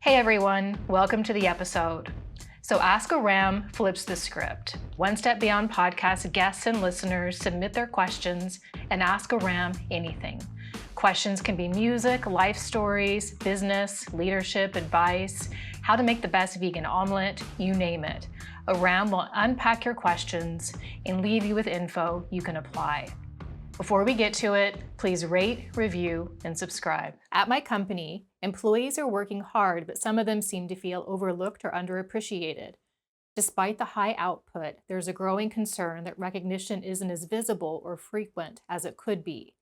Hey everyone, welcome to the episode. So Ask Aram flips the script. One Step Beyond podcast guests and listeners submit their questions and ask Aram anything. Questions can be music, life stories, business, leadership, advice, how to make the best vegan omelet, you name it. Aram will unpack your questions and leave you with info you can apply. Before we get to it, please rate, review, and subscribe. At my company, employees are working hard, but some of them seem to feel overlooked or underappreciated. Despite the high output, there's a growing concern that recognition isn't as visible or frequent as it could be.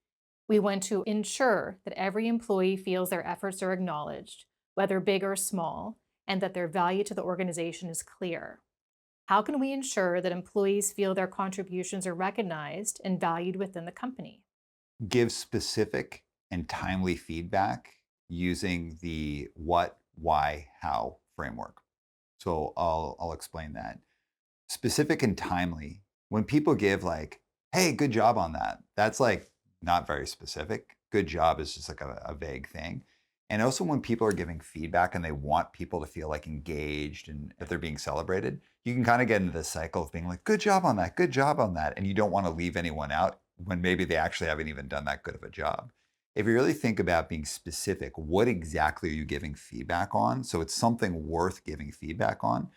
We want to ensure that every employee feels their efforts are acknowledged, whether big or small, and that their value to the organization is clear. How can we ensure that employees feel their contributions are recognized and valued within the company? Give specific and timely feedback using the what, why, how framework. So I'll explain that. Specific and timely. When people give like, hey, good job on that, that's like not very specific. Good job is just like a vague thing. And also when people are giving feedback and they want people to feel like engaged and that they're being celebrated, you can kind of get into this cycle of being like, good job on that, good job on that. And you don't want to leave anyone out when maybe they actually haven't even done that good of a job. If you really think about being specific, what exactly are you giving feedback on? So it's something worth giving feedback on.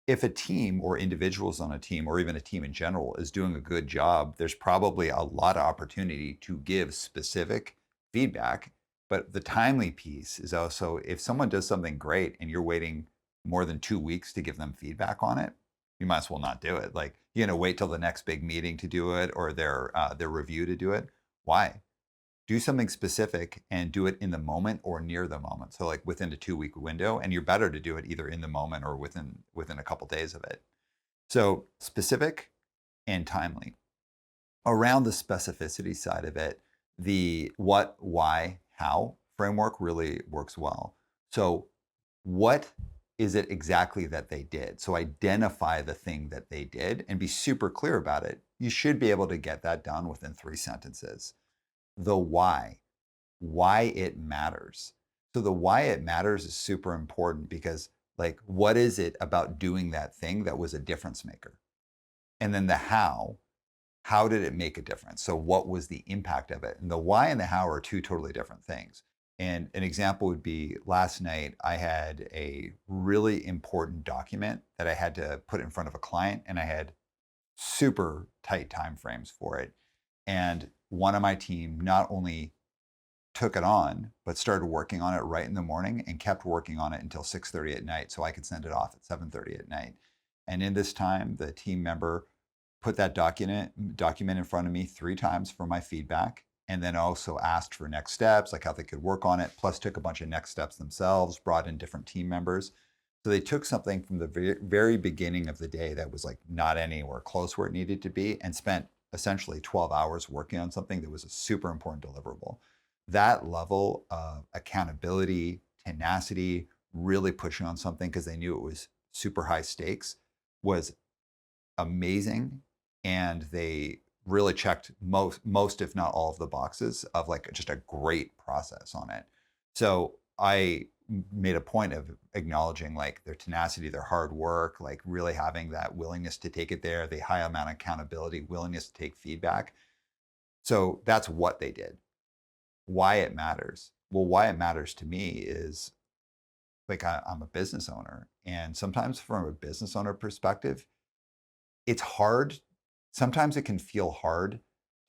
If a team or individuals on a team or even a team in general is doing a good job, there's probably a lot of opportunity to give specific feedback. But the timely piece is also if someone does something great and you're waiting more than 2 weeks to give them feedback on it, you might as well not do it. Like, wait till the next big meeting to do it or their review to do it. Why? Do something specific and do it in the moment or near the moment. So like within a 2-week window, and you're better to do it either in the moment or within a couple days of it. So specific and timely. Around the specificity side of it, the what, why, how framework really works well. So what is it exactly that they did? So identify the thing that they did and be super clear about it. You should be able to get that done within 3 sentences. The why it matters. So the why it matters is super important because like, what is it about doing that thing that was a difference maker? And then the how did it make a difference? So what was the impact of it? And the why and the how are two totally different things. And an example would be last night, I had a really important document that I had to put in front of a client and I had super tight time frames for it. And one of my team not only took it on, but started working on it right in the morning and kept working on it until 6:30 at night so I could send it off at 7:30 at night. And in this time, the team member put that document in front of me 3 times for my feedback and then also asked for next steps, like how they could work on it, plus took a bunch of next steps themselves, brought in different team members. So they took something from the very beginning of the day that was like not anywhere close where it needed to be and spent essentially 12 hours working on something that was a super important deliverable. That level of accountability, tenacity, really pushing on something because they knew it was super high stakes was amazing. And they really checked most, if not all of the boxes of like just a great process on it. So I made a point of acknowledging like their tenacity, their hard work, like really having that willingness to take it there, the high amount of accountability, willingness to take feedback. So that's what they did. Why it matters. Well, why it matters to me is like I'm a business owner. And sometimes from a business owner perspective, it's hard. Sometimes it can feel hard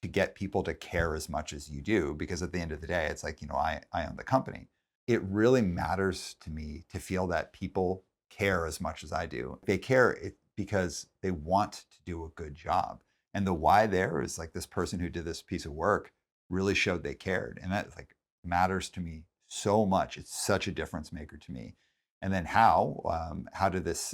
to get people to care as much as you do, because at the end of the day, it's like, I own the company. It really matters to me to feel that people care as much as I do. They care because they want to do a good job. And the why there is like this person who did this piece of work really showed they cared. And that like matters to me so much. It's such a difference maker to me. And then how did this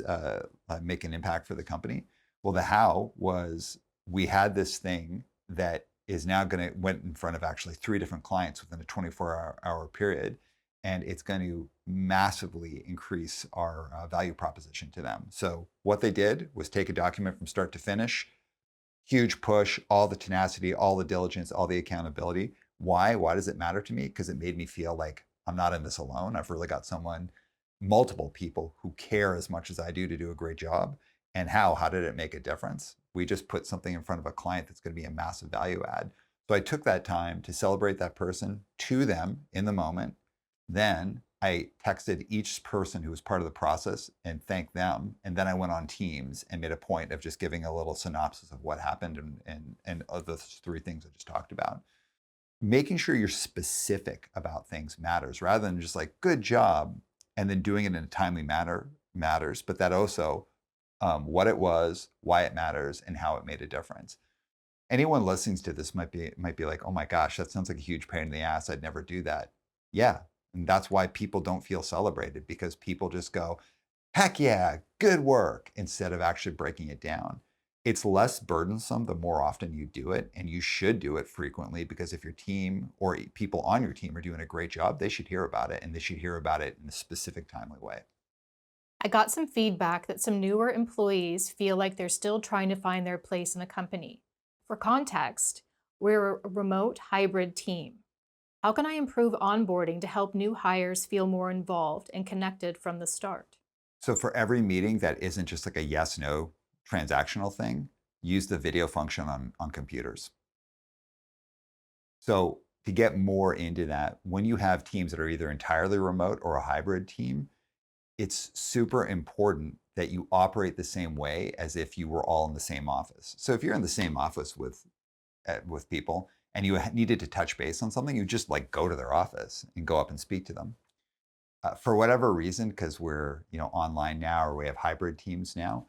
make an impact for the company? Well, the how was we had this thing that is now went in front of actually 3 different clients within a 24-hour period, and it's going to massively increase our value proposition to them. So what they did was take a document from start to finish, huge push, all the tenacity, all the diligence, all the accountability. Why? Why does it matter to me? Because it made me feel like I'm not in this alone. I've really got someone multiple people who care as much as I do a great job. And how did it make a difference? We just put something in front of a client that's going to be a massive value add. So I took that time to celebrate that person to them in the moment. Then I texted each person who was part of the process and thanked them. And then I went on Teams and made a point of just giving a little synopsis of what happened and of the three things I just talked about. Making sure you're specific about things matters rather than just like, good job, and then doing it in a timely manner matters, but that also what it was, why it matters, and how it made a difference. Anyone listening to this might be like, oh my gosh, that sounds like a huge pain in the ass. I'd never do that. Yeah. And that's why people don't feel celebrated, because people just go, heck yeah, good work, instead of actually breaking it down. It's less burdensome the more often you do it, and you should do it frequently, because if your team or people on your team are doing a great job, they should hear about it, and they should hear about it in a specific, timely way. I got some feedback that some newer employees feel like they're still trying to find their place in the company. For context, we're a remote hybrid team. How can I improve onboarding to help new hires feel more involved and connected from the start? So for every meeting that isn't just like a yes, no transactional thing, use the video function on computers. So to get more into that, when you have teams that are either entirely remote or a hybrid team, it's super important that you operate the same way as if you were all in the same office. So if you're in the same office with people and you needed to touch base on something, you just like go to their office and go up and speak to them. For whatever reason, because we're online now, or we have hybrid teams now,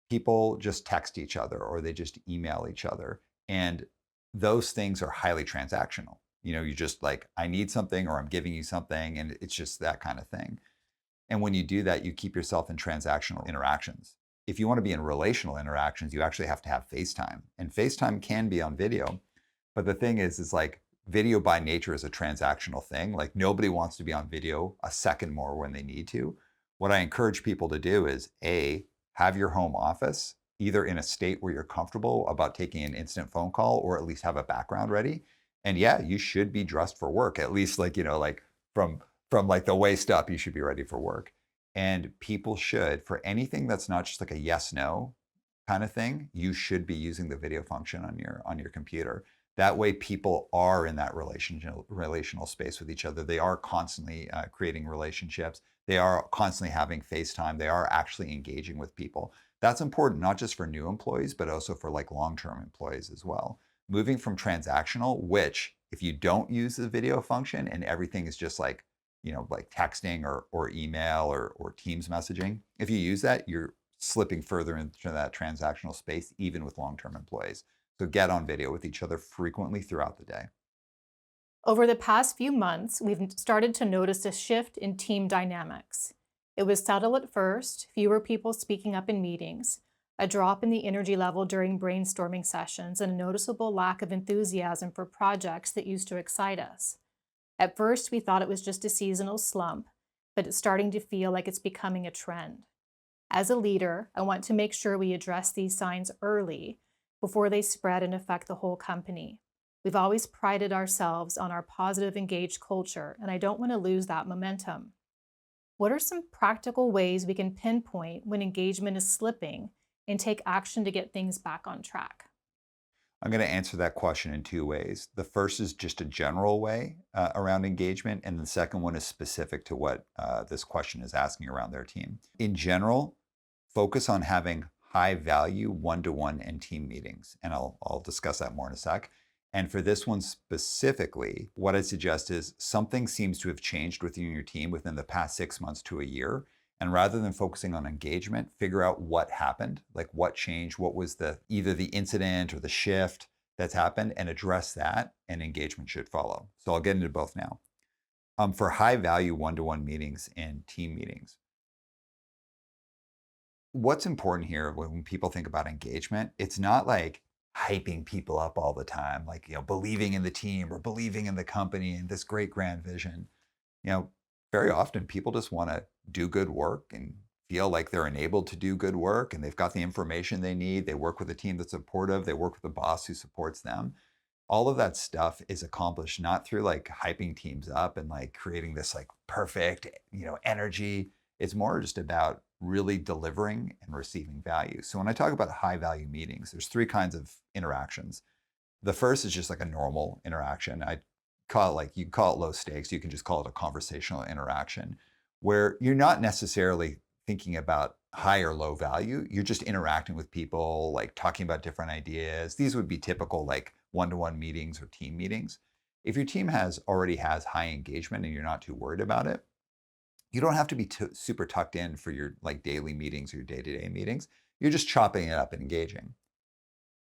people just text each other or they just email each other, and those things are highly transactional. You just like, I need something, or I'm giving you something, and it's just that kind of thing. And when you do that, you keep yourself in transactional interactions. If you want to be in relational interactions, you actually have to have FaceTime, and FaceTime can be on video. But the thing is like, video by nature is a transactional thing. Like, nobody wants to be on video a second more when they need to. What I encourage people to do is have your home office either in a state where you're comfortable about taking an instant phone call, or at least have a background ready. And yeah, you should be dressed for work, at least like from like the waist up, you should be ready for work. And people should, for anything that's not just like a yes, no kind of thing, you should be using the video function on your computer. That way people are in that relational space with each other. They are constantly creating relationships. They are constantly having FaceTime. They are actually engaging with people. That's important, not just for new employees, but also for like long-term employees as well. Moving from transactional, which if you don't use the video function and everything is just like texting or email or Teams messaging, if you use that, you're slipping further into that transactional space, even with long-term employees. So get on video with each other frequently throughout the day. Over the past few months, we've started to notice a shift in team dynamics. It was subtle at first, fewer people speaking up in meetings, a drop in the energy level during brainstorming sessions, and a noticeable lack of enthusiasm for projects that used to excite us. At first, we thought it was just a seasonal slump, but it's starting to feel like it's becoming a trend. As a leader, I want to make sure we address these signs early before they spread and affect the whole company. We've always prided ourselves on our positive, engaged culture, and I don't want to lose that momentum. What are some practical ways we can pinpoint when engagement is slipping and take action to get things back on track? I'm going to answer that question in two ways. The first is just a general way around engagement, and the second one is specific to what this question is asking around their team. In general, focus on having high value one-to-one and team meetings, and I'll discuss that more in a sec. And for this one specifically, what I suggest is something seems to have changed with you and your team within the past 6 months to a year. And rather than focusing on engagement, figure out what happened, like what changed, what was either the incident or the shift that's happened, and address that, and engagement should follow. So I'll get into both now. For high value one-to-one meetings and team meetings, what's important here when people think about engagement, it's not like hyping people up all the time, like, believing in the team or believing in the company and this great grand vision. Very often people just want to do good work and feel like they're enabled to do good work, and they've got the information they need. They work with a team that's supportive. They work with a boss who supports them. All of that stuff is accomplished not through like hyping teams up and like creating this like perfect, energy. It's more just about really delivering and receiving value. So when I talk about high value meetings, there's three kinds of interactions. The first is just like a normal interaction. I call it like, you can call it low stakes. You can just call it a conversational interaction where you're not necessarily thinking about high or low value. You're just interacting with people, like talking about different ideas. These would be typical like one-to-one meetings or team meetings. If your team already has high engagement and you're not too worried about it, you don't have to be super tucked in for your like daily meetings or your day-to-day meetings. You're just chopping it up and engaging.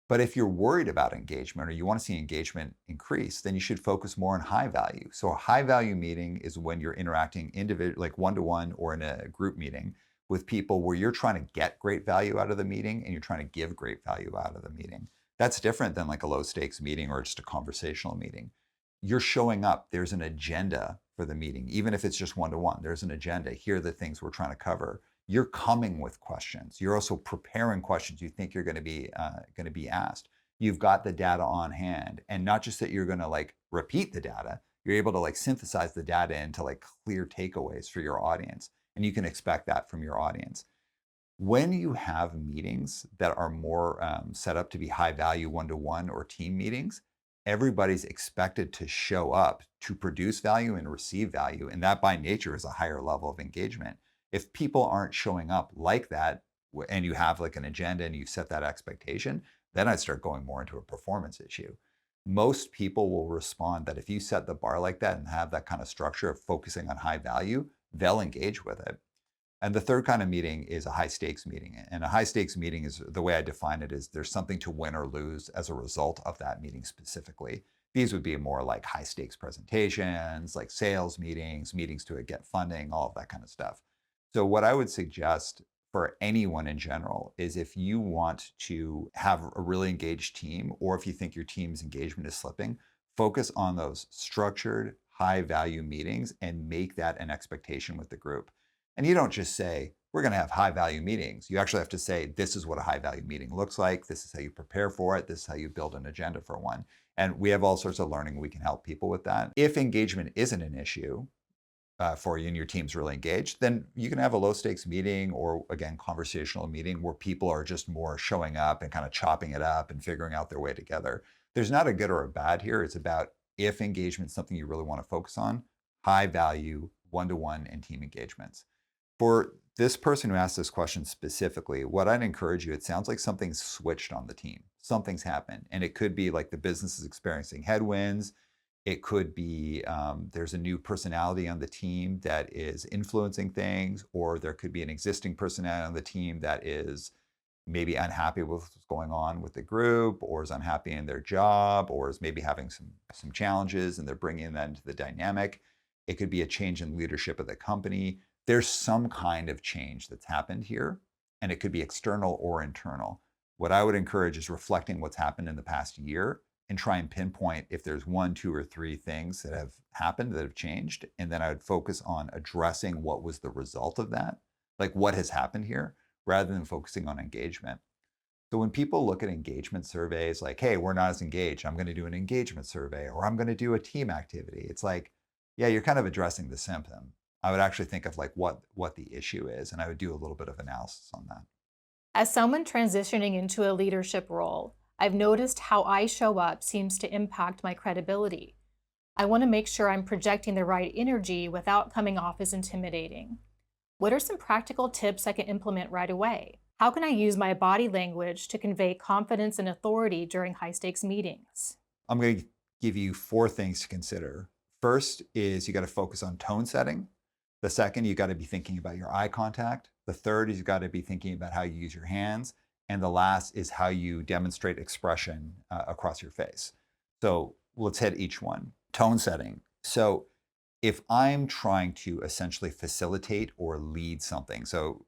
But if you're worried about engagement or you want to see engagement increase, then you should focus more on high value. So a high value meeting is when you're interacting like one-to-one or in a group meeting with people where you're trying to get great value out of the meeting and you're trying to give great value out of the meeting. That's different than like a low stakes meeting or just a conversational meeting. You're showing up, there's an agenda for the meeting. Even if it's just one-to-one, there's an agenda. Here are the things we're trying to cover. You're coming with questions. You're also preparing questions you think you're going to be asked. You've got the data on hand, and not just that you're going to like repeat the data. You're able to like synthesize the data into like clear takeaways for your audience, and you can expect that from your audience. When you have meetings that are more set up to be high value one-to-one or team meetings, everybody's expected to show up to produce value and receive value, and that by nature is a higher level of engagement. If people aren't showing up like that, and you have like an agenda and you set that expectation, then I'd start going more into a performance issue. Most people will respond that if you set the bar like that and have that kind of structure of focusing on high value, they'll engage with it. And the third kind of meeting is a high stakes meeting. And a high stakes meeting is, the way I define it, is there's something to win or lose as a result of that meeting specifically. These would be more like high stakes presentations, like sales meetings, meetings to get funding, all of that kind of stuff. So what I would suggest for anyone in general is, if you want to have a really engaged team, or if you think your team's engagement is slipping, focus on those structured, high value meetings and make that an expectation with the group. And you don't just say, we're going to have high value meetings. You actually have to say, this is what a high value meeting looks like. This is how you prepare for it. This is how you build an agenda for one. And we have all sorts of learning. We can help people with that. If engagement isn't an issue for you and your team's really engaged, then you can have a low stakes meeting, or again, conversational meeting where people are just more showing up and kind of chopping it up and figuring out their way together. There's not a good or a bad here. It's about, if engagement is something you really want to focus on, high value one-to-one and team engagements. For this person who asked this question specifically, what I'd encourage you, it sounds like something's switched on the team. Something's happened. And it could be like the business is experiencing headwinds. It could be there's a new personality on the team that is influencing things, or there could be an existing personality on the team that is maybe unhappy with what's going on with the group, or is unhappy in their job, or is maybe having some challenges and they're bringing that into the dynamic. It could be a change in leadership of the company. There's some kind of change that's happened here, and it could be external or internal. What I would encourage is reflecting what's happened in the past year and try and pinpoint if there's 1, 2, or 3 things that have happened that have changed. And then I would focus on addressing what was the result of that, like what has happened here, rather than focusing on engagement. So when people look at engagement surveys, like, hey, we're not as engaged, I'm going to do an engagement survey, or I'm going to do a team activity. It's like, yeah, you're kind of addressing the symptom. I would actually think of like what the issue is, and I would do a little bit of analysis on that. As someone transitioning into a leadership role, I've noticed how I show up seems to impact my credibility. I want to make sure I'm projecting the right energy without coming off as intimidating. What are some practical tips I can implement right away? How can I use my body language to convey confidence and authority during high-stakes meetings? I'm going to give you 4 things to consider. First is you got to focus on tone setting. The second, you got to be thinking about your eye contact. The third is you got to be thinking about how you use your hands. And the last is how you demonstrate expression across your face. So let's hit each one. Tone setting. So if I'm trying to essentially facilitate or lead something, so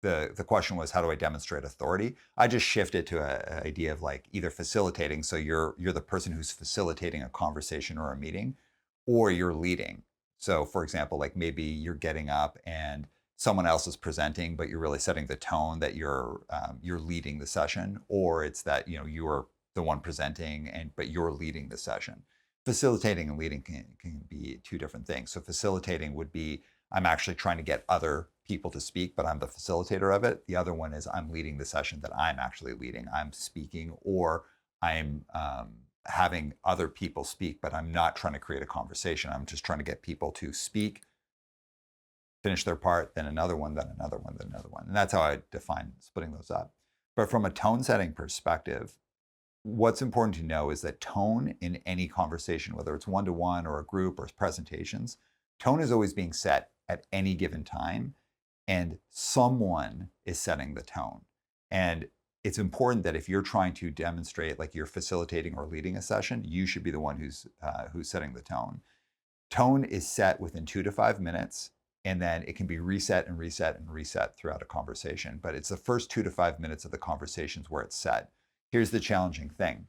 the question was, how do I demonstrate authority? I just shifted to an idea of like either facilitating, so you're the person who's facilitating a conversation or a meeting, or you're leading. So for example, like maybe you're getting up and someone else is presenting, but you're really setting the tone that you're leading the session, or it's that you're the one presenting but you're leading the session. Facilitating and leading can be 2 different things. So facilitating would be, I'm actually trying to get other people to speak, but I'm the facilitator of it. The other one is I'm leading the session that I'm actually leading. I'm speaking, or I'm having other people speak, but I'm not trying to create a conversation. I'm just trying to get people to speak, finish their part, then another one, then another one, then another one. And that's how I define splitting those up. But from a tone setting perspective, what's important to know is that tone in any conversation, whether it's one-to-one or a group or presentations, tone is always being set at any given time, and someone is setting the tone. And it's important that if you're trying to demonstrate, like you're facilitating or leading a session, you should be the one who's setting the tone. Tone is set within 2 to 5 minutes, and then it can be reset and reset and reset throughout a conversation. But it's the first 2 to 5 minutes of the conversations where it's set. Here's the challenging thing.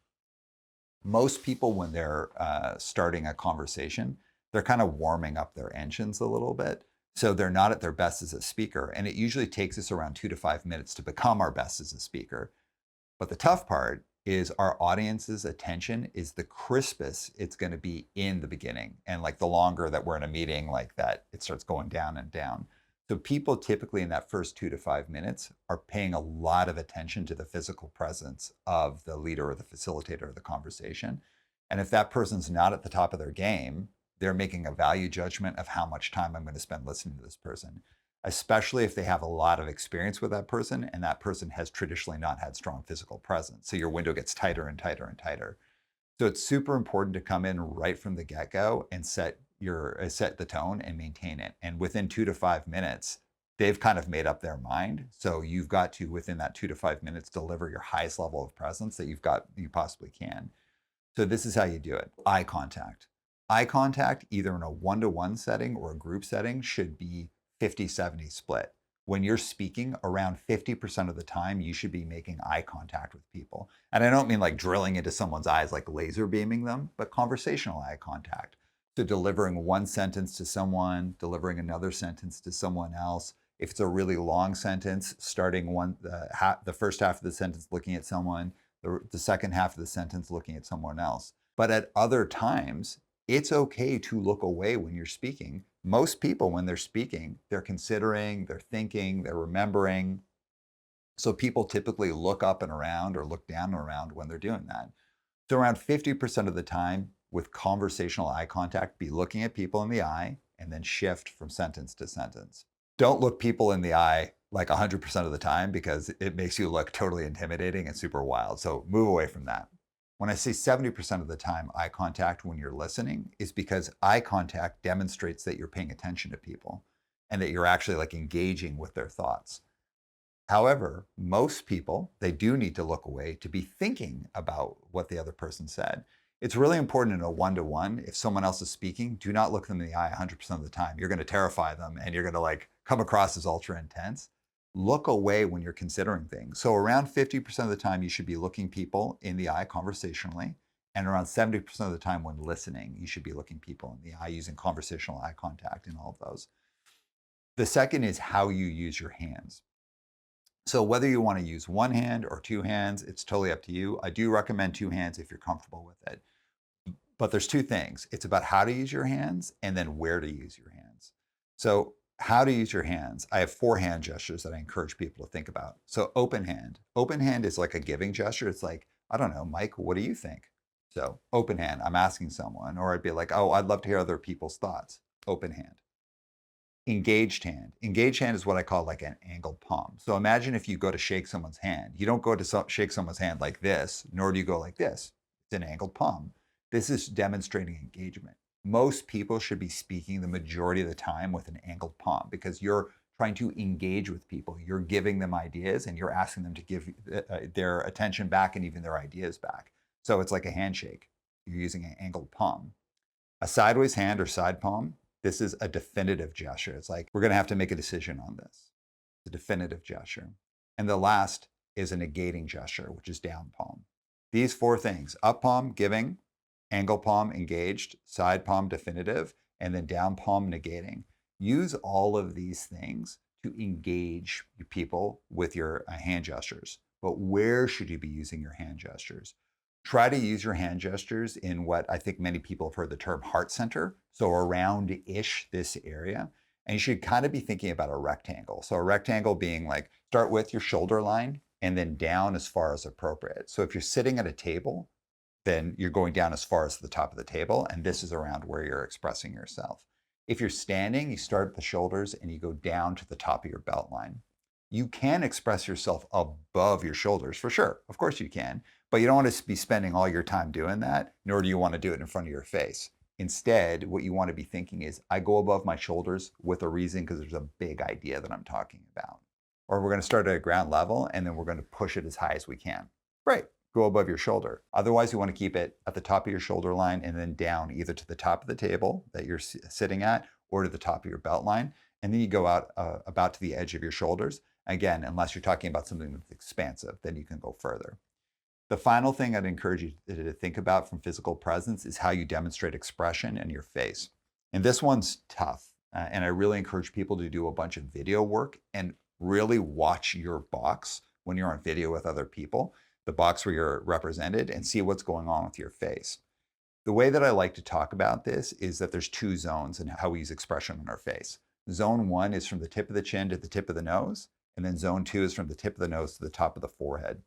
Most people, when they're starting a conversation, they're kind of warming up their engines a little bit. So they're not at their best as a speaker. And it usually takes us around 2 to 5 minutes to become our best as a speaker. But the tough part is our audience's attention is the crispest it's going to be in the beginning. And like the longer that we're in a meeting like that, it starts going down and down. So people typically in that first 2 to 5 minutes are paying a lot of attention to the physical presence of the leader or the facilitator of the conversation. And if that person's not at the top of their game, they're making a value judgment of how much time I'm going to spend listening to this person, especially if they have a lot of experience with that person and that person has traditionally not had strong physical presence. So your window gets tighter and tighter and tighter. So it's super important to come in right from the get-go and set the tone and maintain it. And within 2 to 5 minutes, they've kind of made up their mind. So you've got to, within that 2 to 5 minutes, deliver your highest level of presence that you possibly can. So this is how you do it. Eye contact. Eye contact, either in a one-to-one setting or a group setting, should be 50-70 split. When you're speaking, around 50% of the time, you should be making eye contact with people. And I don't mean like drilling into someone's eyes, like laser beaming them, but conversational eye contact. So delivering one sentence to someone, delivering another sentence to someone else. If it's a really long sentence, starting the first half of the sentence looking at someone, the second half of the sentence looking at someone else. But at other times, it's okay to look away when you're speaking. Most people, when they're speaking, they're considering, they're thinking, they're remembering. So people typically look up and around or look down and around when they're doing that. So around 50% of the time with conversational eye contact, be looking at people in the eye and then shift from sentence to sentence. Don't look people in the eye like 100% of the time because it makes you look totally intimidating and super wild. So move away from that. When I say 70% of the time eye contact when you're listening is because eye contact demonstrates that you're paying attention to people and that you're actually like engaging with their thoughts. However, most people, they do need to look away to be thinking about what the other person said. It's really important in a one-to-one, if someone else is speaking, do not look them in the eye 100% of the time. You're going to terrify them and you're going to like come across as ultra intense. Look away when you're considering things. So around 50% of the time, you should be looking people in the eye conversationally. And around 70% of the time when listening, you should be looking people in the eye using conversational eye contact in all of those. The second is how you use your hands. So whether you want to use one hand or two hands, it's totally up to you. I do recommend two hands if you're comfortable with it. But there's two things. It's about how to use your hands and then where to use your hands. So how to use your hands. I have 4 hand gestures that I encourage people to think about. So open hand. Open hand is like a giving gesture. It's like, I don't know, Mike, what do you think? So open hand, I'm asking someone, or I'd be like, oh, I'd love to hear other people's thoughts. Open hand. Engaged hand. Engaged hand is what I call like an angled palm. So imagine if you go to shake someone's hand. You don't go to shake someone's hand like this, nor do you go like this. It's an angled palm. This is demonstrating engagement. Most people should be speaking the majority of the time with an angled palm because you're trying to engage with people. You're giving them ideas and you're asking them to give their attention back and even their ideas back. So it's like a handshake. You're using an angled palm. A sideways hand or side palm, this is a definitive gesture. It's like, we're going to have to make a decision on this. It's a definitive gesture. And the last is a negating gesture, which is down palm. These 4 things, up palm, giving, angle palm, engaged, side palm, definitive, and then down palm, negating. Use all of these things to engage people with your hand gestures. But where should you be using your hand gestures? Try to use your hand gestures in what I think many people have heard the term heart center. So around-ish this area. And you should kind of be thinking about a rectangle. So a rectangle being like, start with your shoulder line and then down as far as appropriate. So if you're sitting at a table, then you're going down as far as the top of the table, and this is around where you're expressing yourself. If you're standing, you start at the shoulders and you go down to the top of your belt line. You can express yourself above your shoulders for sure. Of course you can, but you don't want to be spending all your time doing that, nor do you want to do it in front of your face. Instead, what you want to be thinking is, I go above my shoulders with a reason because there's a big idea that I'm talking about. Or we're going to start at ground level and then we're going to push it as high as we can. Great. Go above your shoulder. Otherwise, you want to keep it at the top of your shoulder line and then down either to the top of the table that you're sitting at or to the top of your belt line. And then you go out about to the edge of your shoulders. Again, unless you're talking about something that's expansive, then you can go further. The final thing I'd encourage you to think about from physical presence is how you demonstrate expression in your face. And this one's tough. And I really encourage people to do a bunch of video work and really watch your box when you're on video with other people, the box where you're represented, and see what's going on with your face. The way that I like to talk about this is that there's two zones in how we use expression on our face. Zone 1 is from the tip of the chin to the tip of the nose, and then zone 2 is from the tip of the nose to the top of the forehead.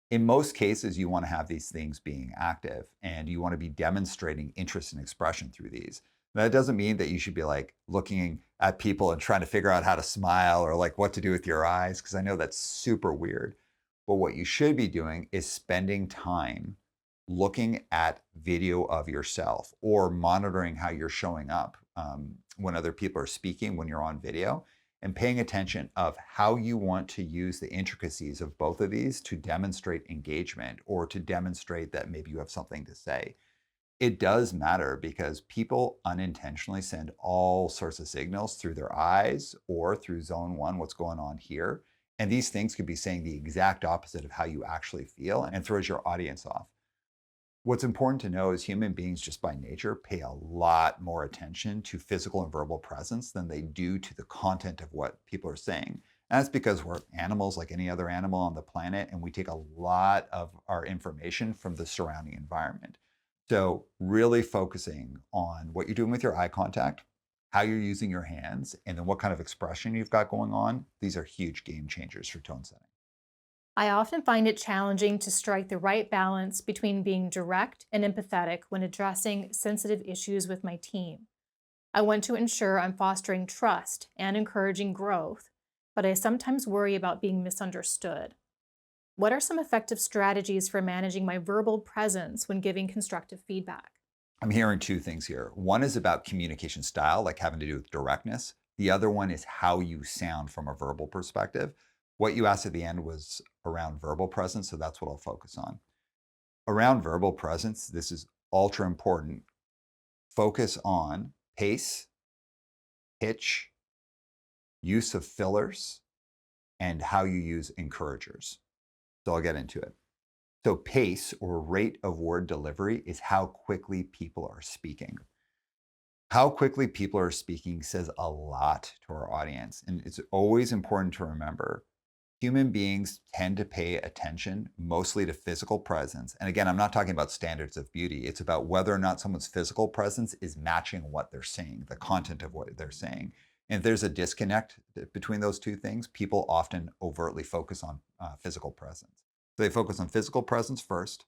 In most cases, you want to have these things being active, and you want to be demonstrating interest and expression through these. Now, that doesn't mean that you should be like looking at people and trying to figure out how to smile or like what to do with your eyes, because I know that's super weird. But what you should be doing is spending time looking at video of yourself or monitoring how you're showing up when other people are speaking, when you're on video, and paying attention of how you want to use the intricacies of both of these to demonstrate engagement or to demonstrate that maybe you have something to say. It does matter because people unintentionally send all sorts of signals through their eyes or through zone 1, what's going on here. And these things could be saying the exact opposite of how you actually feel and throws your audience off. What's important to know is human beings, just by nature, pay a lot more attention to physical and verbal presence than they do to the content of what people are saying. And that's because we're animals like any other animal on the planet, and we take a lot of our information from the surrounding environment. So really focusing on what you're doing with your eye contact, how you're using your hands, and then what kind of expression you've got going on, these are huge game changers for tone setting. I often find it challenging to strike the right balance between being direct and empathetic when addressing sensitive issues with my team. I want to ensure I'm fostering trust and encouraging growth, but I sometimes worry about being misunderstood. What are some effective strategies for managing my verbal presence when giving constructive feedback? I'm hearing two things here. One is about communication style, like having to do with directness. The other one is how you sound from a verbal perspective. What you asked at the end was around verbal presence, so that's what I'll focus on. Around verbal presence, this is ultra important. Focus on pace, pitch, use of fillers, and how you encouragers. Encouragers. So I'll get into it. So pace, or rate of word delivery, is how quickly people are speaking. How quickly people are speaking says a lot to our audience. And it's always important to remember human beings tend to pay attention mostly to physical presence. And again, I'm not talking about standards of beauty. It's about whether or not someone's physical presence is matching what they're saying, the content of what they're saying. And if there's a disconnect between those two things, people often overtly focus on physical presence. So they focus on physical presence first,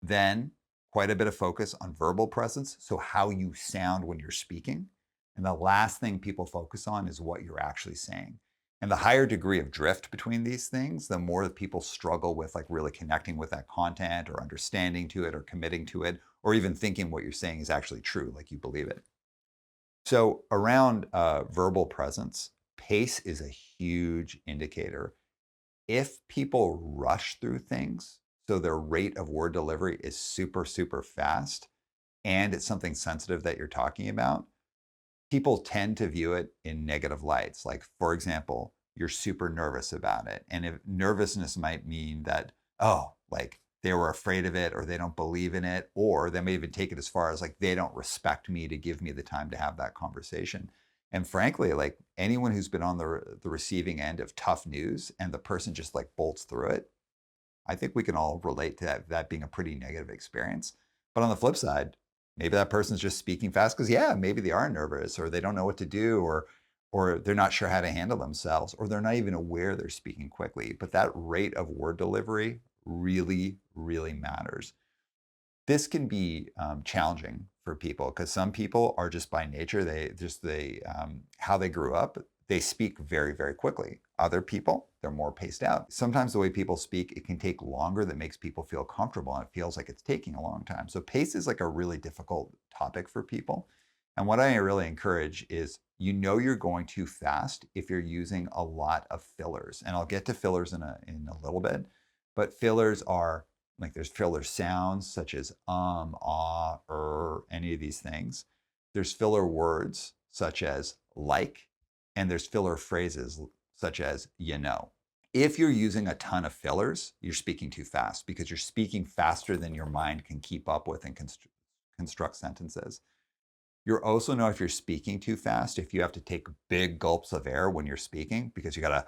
then quite a bit of focus on verbal presence, so how you sound when you're speaking. And the last thing people focus on is what you're actually saying. And the higher degree of drift between these things, the more that people struggle with like really connecting with that content or understanding to it or committing to it, or even thinking what you're saying is actually true, like you believe it. So around verbal presence, pace is a huge indicator. If people rush through things, so their rate of word delivery is super, super fast, and it's something sensitive that you're talking about, people tend to view it in negative lights. Like, for example, you're super nervous about it. And if nervousness might mean that, oh, like they were afraid of it or they don't believe in it, or they may even take it as far as like, they don't respect me to give me the time to have that conversation. And frankly, like anyone who's been on the receiving end of tough news and the person just like bolts through it, I think we can all relate to that being a pretty negative experience. But on the flip side, maybe that person's just speaking fast because, yeah, maybe they are nervous or they don't know what to do, or they're not sure how to handle themselves, or they're not even aware they're speaking quickly. But that rate of word delivery really, really matters. This can be challenging for people because some people are just by nature, how they grew up, they speak very, very quickly. Other people, they're more paced out. Sometimes the way people speak, it can take longer. That makes people feel comfortable, and it feels like it's taking a long time. So pace is like a really difficult topic for people. And what I really encourage is, you're going too fast if you're using a lot of fillers. And I'll get to fillers in a little bit, but fillers are like, there's filler sounds such as ah, any of these things. There's filler words such as like, and there's filler phrases such as If you're using a ton of fillers, you're speaking too fast because you're speaking faster than your mind can keep up with and construct sentences. You'll also know if you're speaking too fast if you have to take big gulps of air when you're speaking, because you gotta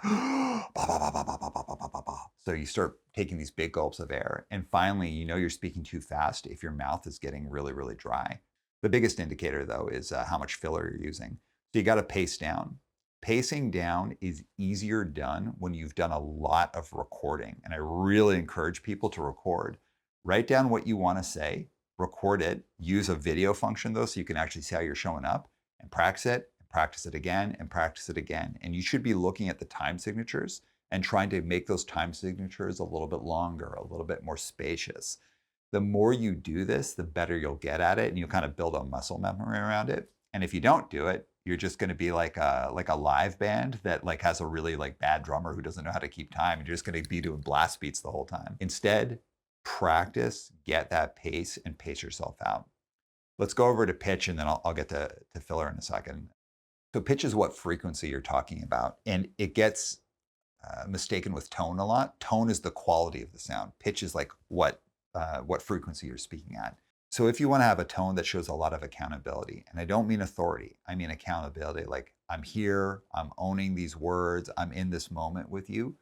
so you start taking these big gulps of air. And finally, you're speaking too fast if your mouth is getting really, really dry. The biggest indicator, though, is how much filler you're using. So you got to pace down. Pacing down is easier done when you've done a lot of recording. And I really encourage people to record. Write down what you want to say, record it, use a video function though, so you can actually see how you're showing up, and practice it again, and practice it again. And you should be looking at the time signatures and trying to make those time signatures a little bit longer, a little bit more spacious. The more you do this, the better you'll get at it, and you'll kind of build a muscle memory around it. And if you don't do it, you're just going to be like a live band that like has a really like bad drummer who doesn't know how to keep time, and you're just going to be doing blast beats the whole time. Instead, practice, get that pace, and pace yourself out. Let's go over to pitch, and then I'll get to filler in a second. So pitch is what frequency you're talking about, and it gets mistaken with tone a lot. Tone is the quality of the sound. Pitch is like what frequency you're speaking at. So if you want to have a tone that shows a lot of accountability, and I don't mean authority, I mean accountability, like I'm here, I'm owning these words, I'm in this moment with you.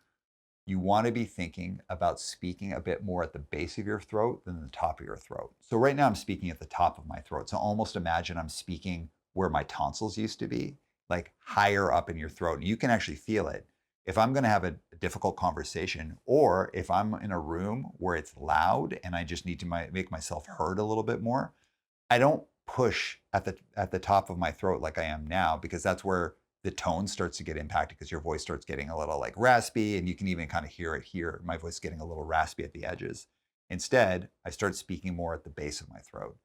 You want to be thinking about speaking a bit more at the base of your throat than the top of your throat. So right now I'm speaking at the top of my throat. So almost imagine I'm speaking where my tonsils used to be, like higher up in your throat. And you can actually feel it. If I'm going to have a difficult conversation, or if I'm in a room where it's loud and I just need to make myself heard a little bit more, I don't push at the top of my throat like I am now, because that's where the tone starts to get impacted, because your voice starts getting a little like raspy, and you can even kind of hear it here. My voice getting a little raspy at the edges. Instead, I start speaking more at the base of my throat.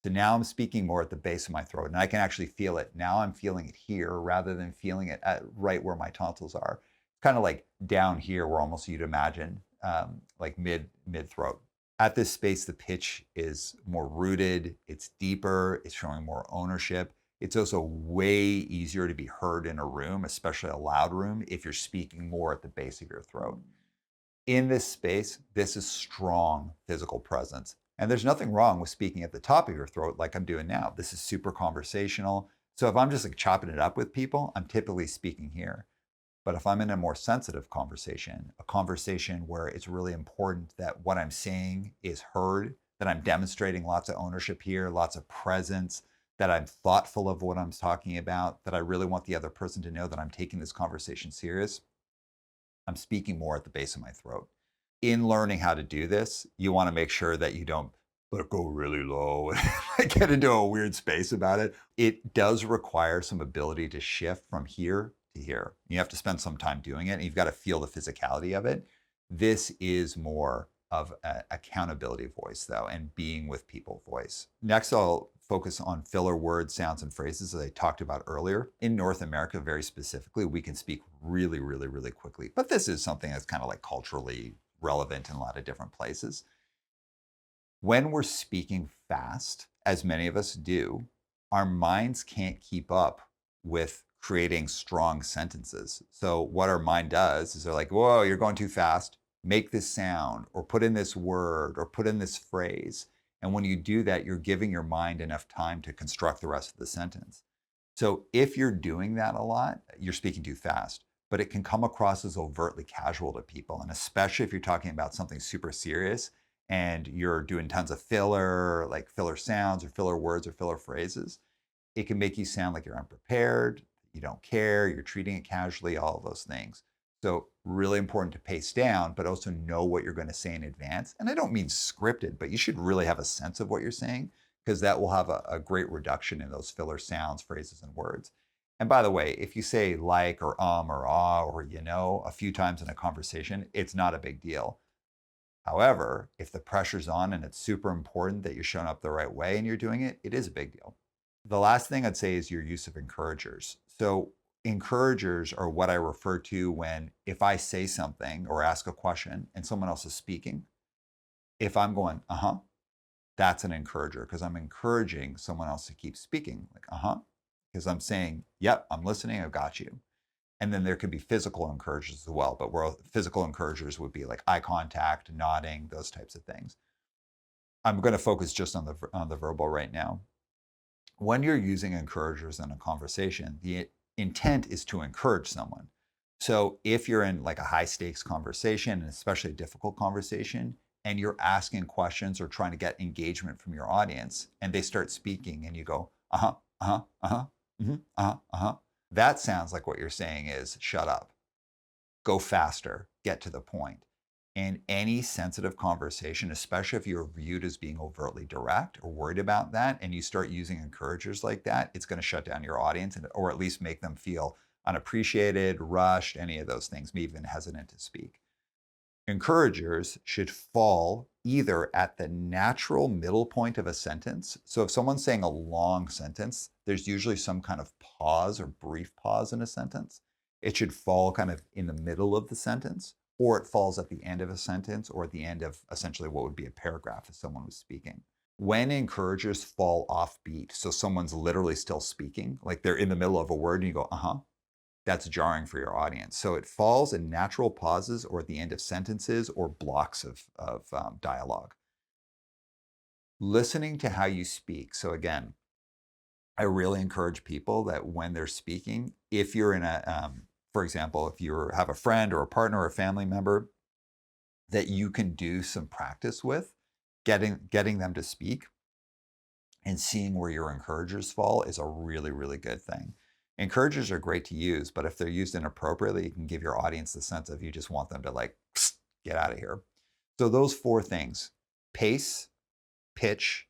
So now I'm speaking more at the base of my throat, and I can actually feel it. Now I'm feeling it here rather than feeling it at right where my tonsils are. It's kind of like down here, where almost you'd imagine like mid throat. At this space, the pitch is more rooted, it's deeper, it's showing more ownership. It's also way easier to be heard in a room, especially a loud room, if you're speaking more at the base of your throat. In this space, this is strong physical presence. And there's nothing wrong with speaking at the top of your throat like I'm doing now. This is super conversational. So if I'm just like chopping it up with people, I'm typically speaking here. But if I'm in a more sensitive conversation, a conversation where it's really important that what I'm saying is heard, that I'm demonstrating lots of ownership here, lots of presence, that I'm thoughtful of what I'm talking about, that I really want the other person to know that I'm taking this conversation serious, I'm speaking more at the base of my throat. In learning how to do this, you want to make sure that you don't let it go really low and get into a weird space about it. It does require some ability to shift from here to here. You have to spend some time doing it, and you've got to feel the physicality of it. This is more of an accountability voice, though, and being with people voice. Next, I'll focus on filler words, sounds, and phrases, as I talked about earlier. In North America, very specifically, we can speak really, really, really quickly. But this is something that's kind of like culturally relevant in a lot of different places. When we're speaking fast, as many of us do, our minds can't keep up with creating strong sentences. So what our mind does is they're like, whoa, you're going too fast. Make this sound, or put in this word, or put in this phrase. And when you do that, you're giving your mind enough time to construct the rest of the sentence. So if you're doing that a lot, you're speaking too fast, but it can come across as overtly casual to people. And especially if you're talking about something super serious and you're doing tons of filler, like filler sounds or filler words or filler phrases, it can make you sound like you're unprepared, you don't care, you're treating it casually, all of those things. So really important to pace down, but also know what you're going to say in advance. And I don't mean scripted, but you should really have a sense of what you're saying because that will have a great reduction in those filler sounds, phrases, and words. And by the way, if you say like or ah or a few times in a conversation, it's not a big deal. However, if the pressure's on and it's super important that you're showing up the right way and you're doing it, it is a big deal. The last thing I'd say is your use of encouragers. So encouragers are what I refer to when if I say something or ask a question and someone else is speaking, if I'm going, that's an encourager because I'm encouraging someone else to keep speaking. Like, because I'm saying, yep, I'm listening, I've got you. And then there could be physical encouragers as well, but where physical encouragers would be like eye contact, nodding, those types of things. I'm going to focus just on the verbal right now. When you're using encouragers in a conversation, the intent is to encourage someone. So if you're in like a high stakes conversation, and especially a difficult conversation, and you're asking questions or trying to get engagement from your audience, and they start speaking, and you go, that sounds like what you're saying is shut up, go faster, get to the point. In any sensitive conversation, especially if you're viewed as being overtly direct or worried about that, and you start using encouragers like that, it's going to shut down your audience or at least make them feel unappreciated, rushed, any of those things, maybe even hesitant to speak. Encouragers should fall either at the natural middle point of a sentence. So if someone's saying a long sentence, there's usually some kind of pause or brief pause in a sentence. It should fall kind of in the middle of the sentence, or it falls at the end of a sentence or at the end of essentially what would be a paragraph if someone was speaking. When encouragers fall off beat, so someone's literally still speaking, like they're in the middle of a word and you go, that's jarring for your audience. So it falls in natural pauses or at the end of sentences or blocks of dialogue. Listening to how you speak. So again, I really encourage people that when they're speaking, if you're in for example, if you have a friend or a partner or a family member that you can do some practice with, getting them to speak and seeing where your encouragers fall is a really, really good thing. Encouragers are great to use, but if they're used inappropriately, it can give your audience the sense of you just want them to like, get out of here. So those four things, pace, pitch,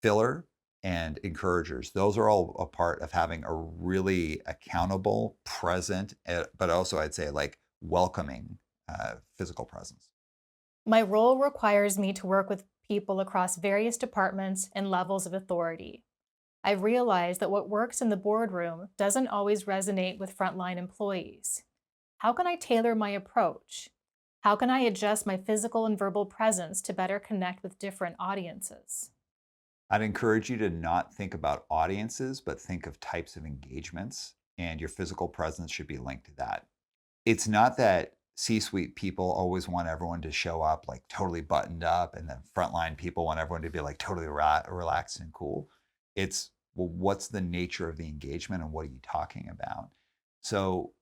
filler, and encouragers, those are all a part of having a really accountable, present, but also I'd say like welcoming physical presence. My role requires me to work with people across various departments and levels of authority. I've realized that what works in the boardroom doesn't always resonate with frontline employees. How can I tailor my approach? How can I adjust my physical and verbal presence to better connect with different audiences? I'd encourage you to not think about audiences, but think of types of engagements, and your physical presence should be linked to that. It's not that C-suite people always want everyone to show up like totally buttoned up, and then frontline people want everyone to be like totally relaxed and cool. It's, well, what's the nature of the engagement and what are you talking about? So,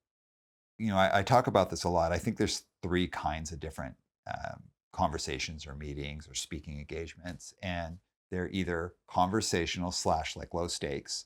I talk about this a lot. I think there's three kinds of different conversations or meetings or speaking engagements, and they're either conversational slash like low stakes,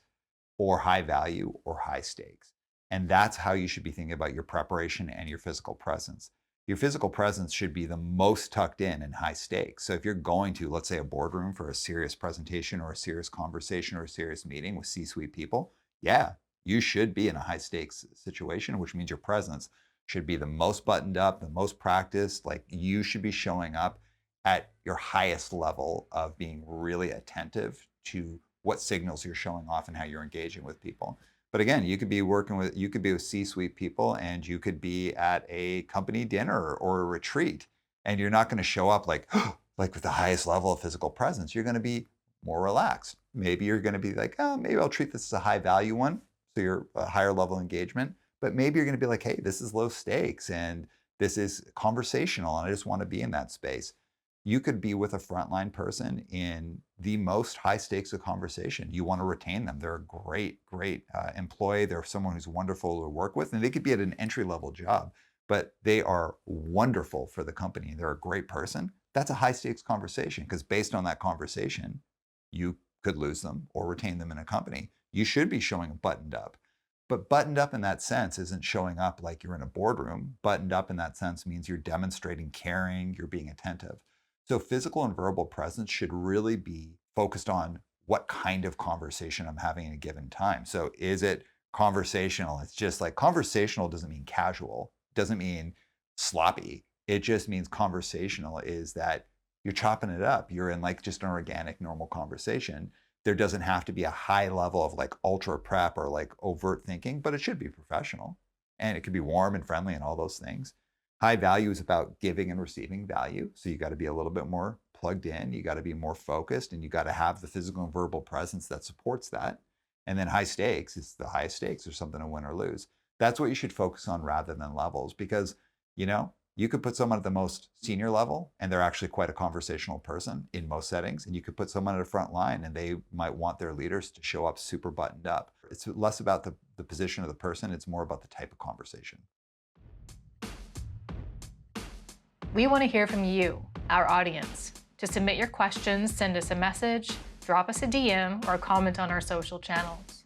or high value or high stakes. And that's how you should be thinking about your preparation and your physical presence. Your physical presence should be the most tucked in and high stakes. So if you're going to, let's say, a boardroom for a serious presentation or a serious conversation or a serious meeting with C-suite people, yeah, you should be in a high stakes situation, which means your presence should be the most buttoned up, the most practiced. Like you should be showing up at your highest level of being really attentive to what signals you're showing off and how you're engaging with people. But again, you could be with C-suite people, and you could be at a company dinner or a retreat, and you're not going to show up like like with the highest level of physical presence. You're going to be more relaxed. Maybe you're going to be like, oh, maybe I'll treat this as a high value one, so you're a higher level engagement. But maybe you're going to be like, hey, this is low stakes and this is conversational, and I just want to be in that space. You could be with a frontline person in the most high stakes of conversation. You want to retain them. They're a great employee. They're someone who's wonderful to work with, and they could be at an entry level job, but they are wonderful for the company. They're a great person. That's a high stakes conversation because based on that conversation, you could lose them or retain them in a company. You should be showing buttoned up. But buttoned up in that sense isn't showing up like you're in a boardroom. Buttoned up in that sense means you're demonstrating caring, you're being attentive. So physical and verbal presence should really be focused on what kind of conversation I'm having at a given time. So is it conversational? It's just like conversational doesn't mean casual, doesn't mean sloppy. It just means conversational is that you're chopping it up. You're in like just an organic, normal conversation. There doesn't have to be a high level of like ultra prep or like overt thinking, but it should be professional and it could be warm and friendly and all those things. High value is about giving and receiving value. So you got to be a little bit more plugged in, you got to be more focused, and you got to have the physical and verbal presence that supports that. And then high stakes is the highest stakes or something to win or lose. That's what you should focus on rather than levels because, you know, you could put someone at the most senior level and they're actually quite a conversational person in most settings. And you could put someone at a front line and they might want their leaders to show up super buttoned up. It's less about the position of the person. It's more about the type of conversation. We want to hear from you, our audience. To submit your questions, send us a message, drop us a DM, or comment on our social channels.